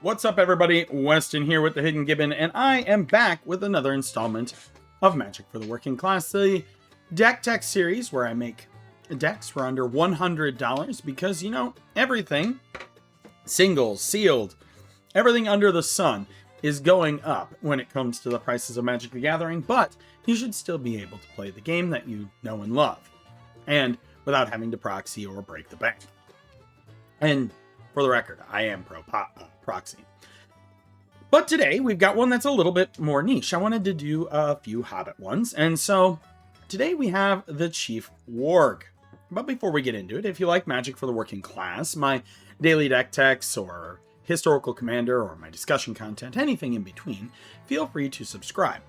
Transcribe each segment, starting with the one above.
What's up, everybody? Weston here with the Hidden Gibbon, and I am back with another installment of Magic for the Working Class, the deck tech series where I make decks for under $100 because, you know, everything, singles, sealed, everything under the sun is going up when it comes to the prices of Magic the Gathering, but you should still be able to play the game that you know and love, and without having to proxy or break the bank. And for the record, I am pro proxy. But today we've got one that's a little bit more niche. I wanted to do a few Hobbit ones, and so today we have the Chief Warg. But before we get into it, if you like Magic for the Working Class, my daily deck techs, or historical commander, or my discussion content, anything in between, feel free to subscribe.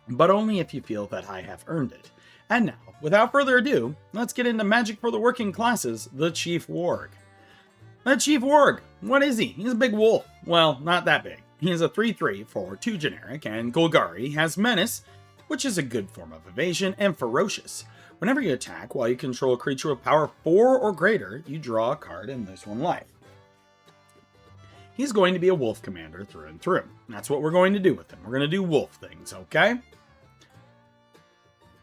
But only if you feel that I have earned it. And now, without further ado, let's get into Magic for the Working Classes, the Chief Warg. The Chief Warg, what is he? He's a big wolf. Well, not that big. He is a 3/3 for 2 generic, and Golgari has Menace, which is a good form of evasion, and Ferocious. Whenever you attack while you control a creature with power 4 or greater, you draw a card and lose 1 life. He's going to be a wolf commander through and through. That's what we're going to do with him. We're going to do wolf things, okay?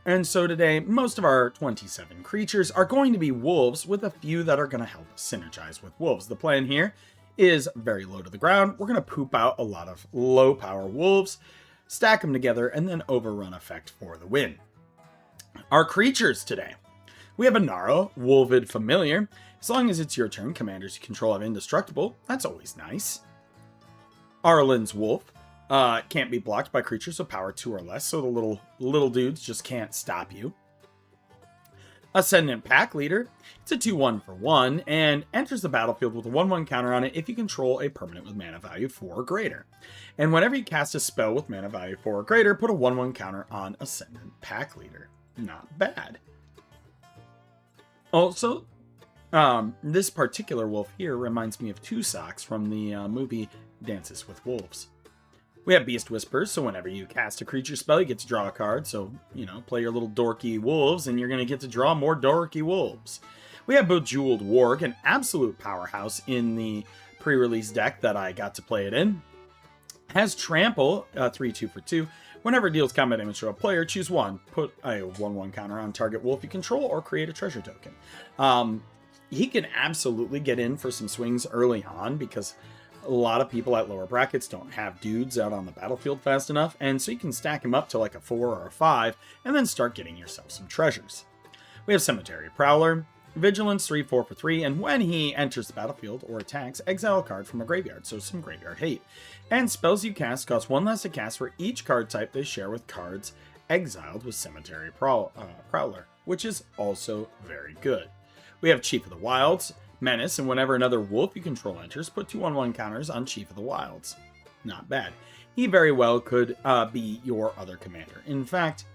And so today, most of our 27 creatures are going to be wolves, with a few that are going to help us synergize with wolves. The plan here is very low to the ground. We're going to poop out a lot of low power wolves, stack them together, and then overrun effect for the win. Our creatures today. We have a Naro, Wolvid Familiar. As long as it's your turn, commanders you control have indestructible. That's always nice. Arlen's Wolf. Can't be blocked by creatures with power 2 or less, so the little dudes just can't stop you. Ascendant Pack Leader. It's a 2/1 for 1, and enters the battlefield with a 1/1 counter on it if you control a permanent with mana value 4 or greater. And whenever you cast a spell with mana value 4 or greater, put a 1/1 counter on Ascendant Pack Leader. Not bad. Also, this particular wolf here reminds me of Two Socks from the movie Dances with Wolves. We have Beast Whispers, so whenever you cast a creature spell, you get to draw a card. So, you know, play your little dorky wolves, and you're going to get to draw more dorky wolves. We have Bejeweled Warg, an absolute powerhouse in the pre-release deck that I got to play it in. Has Trample, 3/2 for 2. Whenever it deals combat damage to a player, choose one. Put a 1/1 counter on target wolf you control, or create a treasure token. He can absolutely get in for some swings early on, because a lot of people at lower brackets don't have dudes out on the battlefield fast enough, and so you can stack him up to like a 4 or a 5, and then start getting yourself some treasures. We have Cemetery Prowler, Vigilance 3/4 for 3, and when he enters the battlefield or attacks, exile a card from a graveyard, so some graveyard hate. And spells you cast cost 1 less to cast for each card type they share with cards exiled with Cemetery Prowler, which is also very good. We have Chief of the Wilds, Menace, and whenever another wolf you control enters, put 2/1 counters on Chief of the Wilds. Not bad. He very well could be your other commander. In fact,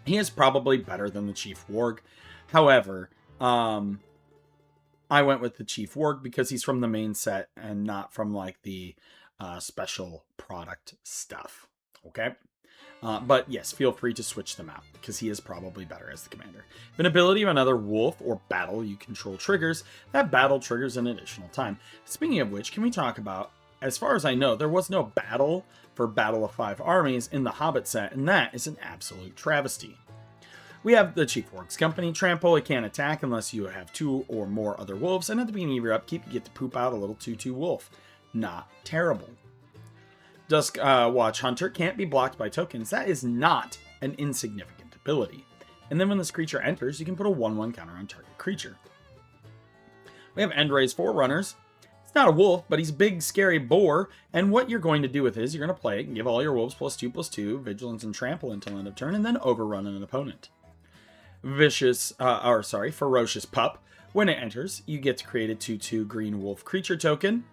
he is probably better than the Chief Warg. However, I went with the Chief Warg because he's from the main set and not from like the special product stuff. Okay? But yes, feel free to switch them out, because he is probably better as the commander. If an ability of another wolf or battle you control triggers, that battle triggers an additional time. Speaking of which, can we talk about, as far as I know, there was no battle for Battle of 5 Armies in the Hobbit set, and that is an absolute travesty. We have the Chief Warg's Company. Trample, it can't attack unless you have 2 or more other wolves, and at the beginning of your upkeep, you get to poop out a little 2/2 wolf. Not terrible. Dusk Watch Hunter can't be blocked by tokens. That is not an insignificant ability. And then when this creature enters, you can put a 1/1 counter on target creature. We have Endray's Forerunners. It's not a wolf, but he's a big, scary boar. And what you're going to do with it is you're going to play it and give all your wolves +2/+2, Vigilance and Trample until end of turn, and then overrun an opponent. Ferocious Pup. When it enters, you get to create a 2/2 green wolf creature token.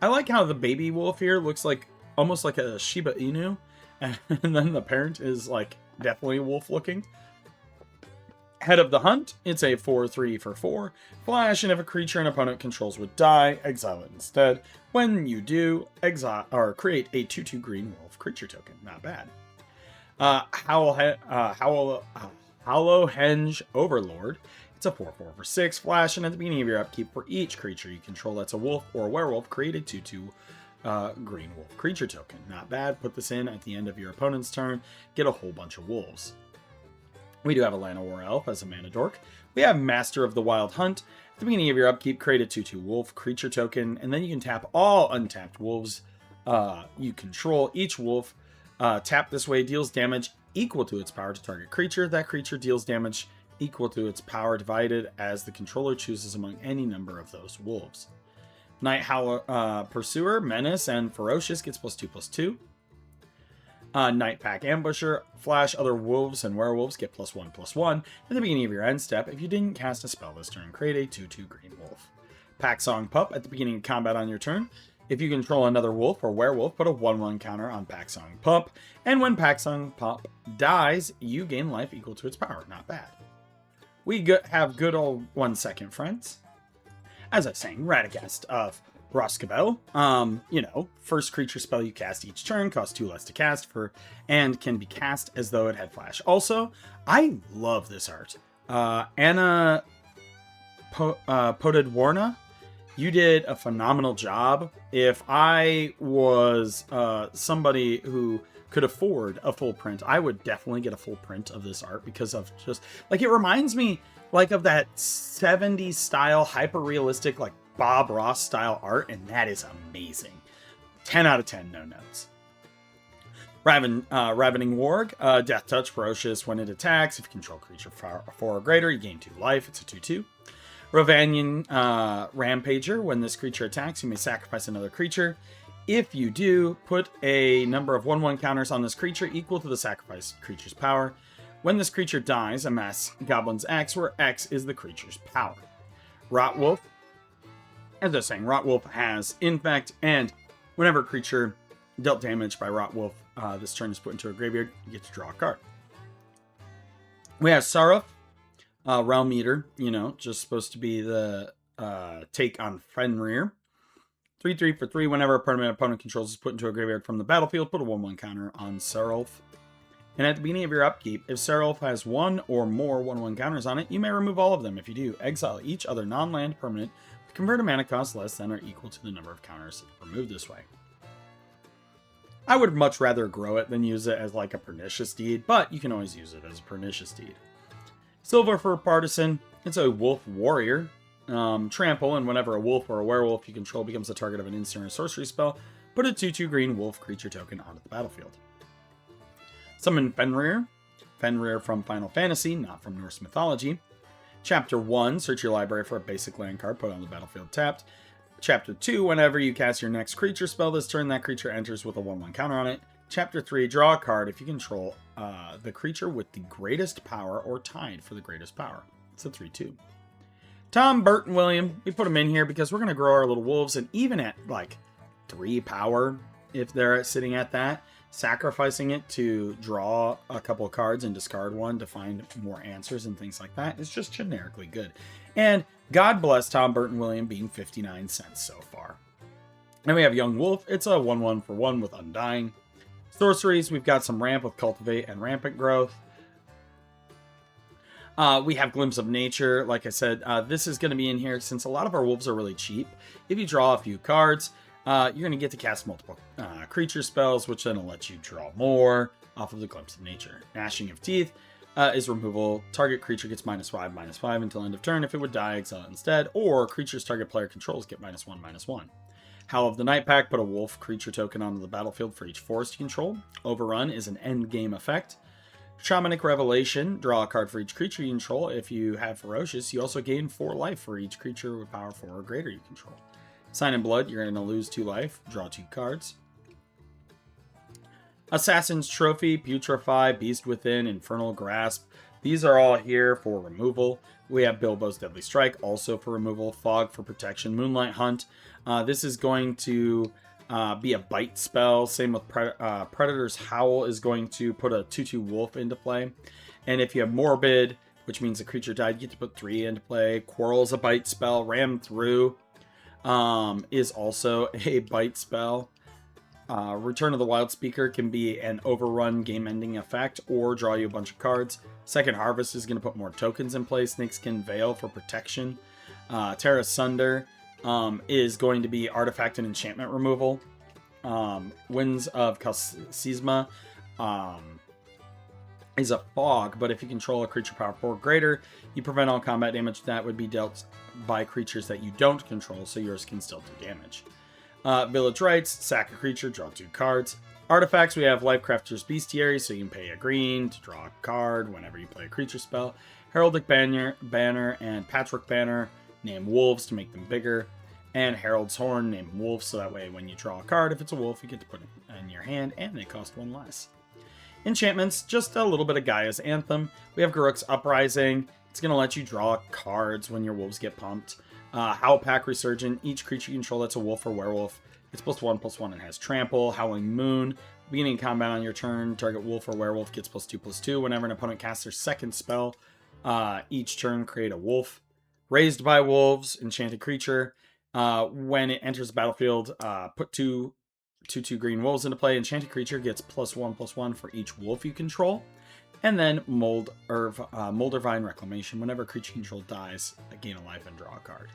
I like how the baby wolf here looks like almost like a Shiba Inu, and then the parent is like definitely wolf looking. Head of the Hunt, it's a 4/3 for 4. Flash, and if a creature an opponent controls would die, exile it instead. When you do, exile or create a 2/2 green wolf creature token. Not bad. Hollowhenge Overlord. It's a 4/4 for 6 flash, and at the beginning of your upkeep, for each creature you control that's a wolf or a werewolf, create a 2/2 green wolf creature token. Not bad. Put this in at the end of your opponent's turn. Get a whole bunch of wolves. We do have a Llanowar Elf as a mana dork. We have Master of the Wild Hunt. At the beginning of your upkeep, create a 2/2 wolf creature token, and then you can tap all untapped wolves you control. Each wolf tapped this way deals damage equal to its power to target creature. That creature deals damage equal to its power divided as the controller chooses among any number of those wolves. Night Howl Pursuer, Menace, and Ferocious gets +2/+2. Night Pack Ambusher, Flash, other wolves and werewolves get +1/+1. At the beginning of your end step, if you didn't cast a spell this turn, create a 2/2 green wolf. Pack Song Pup, at the beginning of combat on your turn, if you control another wolf or werewolf, put a 1/1 counter on Pack Song Pup, and when Pack Song Pup dies, you gain life equal to its power. Not bad. We have good old 1 second, friends. As I was saying, Radagast of Roscabel. First creature spell you cast each turn, costs 2 less to cast and can be cast as though it had flash. Also, I love this art. Anna Podedwarna, you did a phenomenal job. If I was somebody who could afford a full print, I would definitely get a full print of this art because of just it reminds me of that 70s style hyper realistic Bob Ross style art, and that is amazing. 10 out of 10, no notes. Ravening Warg, Death Touch, Ferocious when it attacks. If you control creature 4 or greater, you gain 2 life. It's a 2/2. Rovanian Rampager, when this creature attacks, you may sacrifice another creature. If you do, put a number of 1/1 counters on this creature equal to the sacrificed creature's power. When this creature dies, amass Goblin's X, where X is the creature's power. Rotwolf. As I was saying, Rotwolf has Infect, and whenever a creature dealt damage by Rotwolf this turn is put into a graveyard, you get to draw a card. We have Saruf, Realm Eater, just supposed to be the take on Fenrir. 3/3 for 3. Whenever a permanent opponent controls is put into a graveyard from the battlefield, put a 1/1 counter on Sarulf. And at the beginning of your upkeep, if Sarulf has 1 or more 1/1 counters on it, you may remove all of them. If you do, exile each other non-land permanent with converted mana cost less than or equal to the number of counters removed this way. I would much rather grow it than use it as a Pernicious Deed, but you can always use it as a Pernicious Deed. Silver for Partisan, it's a wolf warrior. Trample, and whenever a wolf or a werewolf you control becomes the target of an instant or sorcery spell, put a 2/2 green wolf creature token onto the battlefield. Summon Fenrir. Fenrir from Final Fantasy, not from Norse mythology. Chapter 1, search your library for a basic land card, put on the battlefield tapped. Chapter 2, whenever you cast your next creature spell this turn, that creature enters with a 1/1 counter on it. Chapter 3, draw a card if you control the creature with the greatest power or tied for the greatest power. It's a 3/2. Tom Burton William, we put him in here because we're going to grow our little wolves, and even at 3 power, if they're sitting at that, sacrificing it to draw a couple of cards and discard one to find more answers and things like that is just generically good. And God bless Tom Burton William being 59 cents so far. Then we have Young Wolf. It's a 1/1 for 1 with Undying. Sorceries, we've got some Ramp with Cultivate and Rampant Growth. We have Glimpse of Nature. Like I said, this is going to be in here since a lot of our wolves are really cheap. If you draw a few cards, you're going to get to cast multiple creature spells, which then will let you draw more off of the Glimpse of Nature. Gnashing of Teeth is removal. Target creature gets -5/-5 until end of turn. If it would die, exile it instead. Or creatures target player controls get -1/-1. Howl of the Night Pack, put a wolf creature token onto the battlefield for each forest you control. Overrun is an end game effect. Shamanic Revelation, draw a card for each creature you control. If you have Ferocious, you also gain 4 life for each creature with power 4 or greater you control. Sign in Blood, you're going to lose 2 life, draw 2 cards. Assassin's Trophy, Putrefy, Beast Within, Infernal Grasp. These are all here for removal. We have Bilbo's Deadly Strike, also for removal. Fog for protection. Moonlight Hunt. This is going to be a bite spell. Same with Predator's Howl is going to put a 2/2 wolf into play. And if you have Morbid, which means a creature died, you get to put 3 into play. Quarrel is a bite spell. Ram Through is also a bite spell. Return of the Wild Speaker can be an overrun game-ending effect or draw you a bunch of cards. Second Harvest is going to put more tokens in play. Snakeskin Veil for protection. Terra Sunder is going to be artifact and enchantment removal. Winds of Kalsisma is a fog, but if you control a creature power 4 or greater, you prevent all combat damage that would be dealt by creatures that you don't control, so yours can still do damage. Village Rites, sack a creature, draw 2 cards. Artifacts, we have Lifecrafter's Bestiary, so you can pay a green to draw a card whenever you play a creature spell. Heraldic Banner and Patchwork Banner, name wolves to make them bigger. And Herald's Horn, name wolf, so that way when you draw a card, if it's a wolf, you get to put it in your hand, and they cost 1 less. Enchantments, just a little bit of Gaia's Anthem. We have Garruk's Uprising. It's going to let you draw cards when your wolves get pumped. Howlpack Resurgent, each creature you control that's a wolf or werewolf, it's +1/+1 and has Trample. Howling Moon, beginning combat on your turn, target wolf or werewolf gets +2/+2 whenever an opponent casts their second spell. Each turn, create a wolf. Raised by Wolves, enchanted creature. When it enters the battlefield, put 2 green wolves into play. Enchanted creature gets +1/+1 for each wolf you control. And then Moldervine Reclamation. Whenever a creature you control dies, gain a life and draw a card.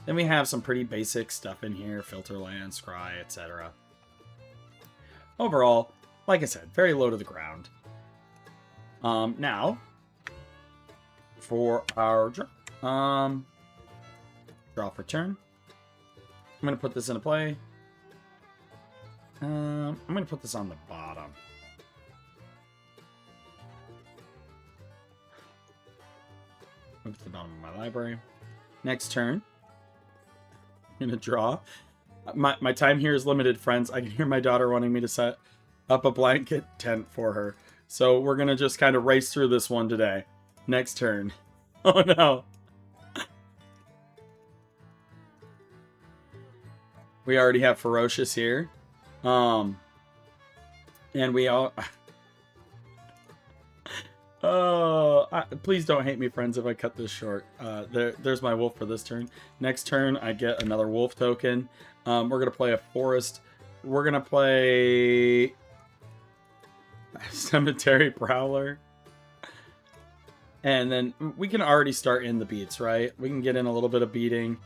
Then we have some pretty basic stuff in here. Filterland, Scry, etc. Overall, like I said, very low to the ground. Now, for our draw. Draw for turn. I'm going to put this into play. I'm going to put this on the bottom. Move to the bottom of my library. Next turn, I'm going to draw. My time here is limited, friends. I can hear my daughter wanting me to set up a blanket tent for her. So we're going to just kind of race through this one today. Next turn. Oh no. We already have Ferocious here. And we all... please don't hate me, friends, if I cut this short. There's my wolf for this turn. Next turn, I get another wolf token. We're going to play a forest. We're going to play... Cemetery Prowler. And then we can already start in the beats, right? We can get in a little bit of beating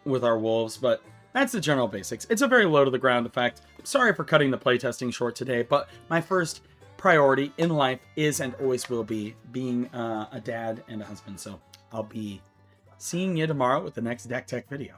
with our wolves, but that's the general basics. It's a very low to the ground effect. Sorry for cutting the playtesting short today, but my first priority in life is and always will be being a dad and a husband. So I'll be seeing you tomorrow with the next Deck Tech video.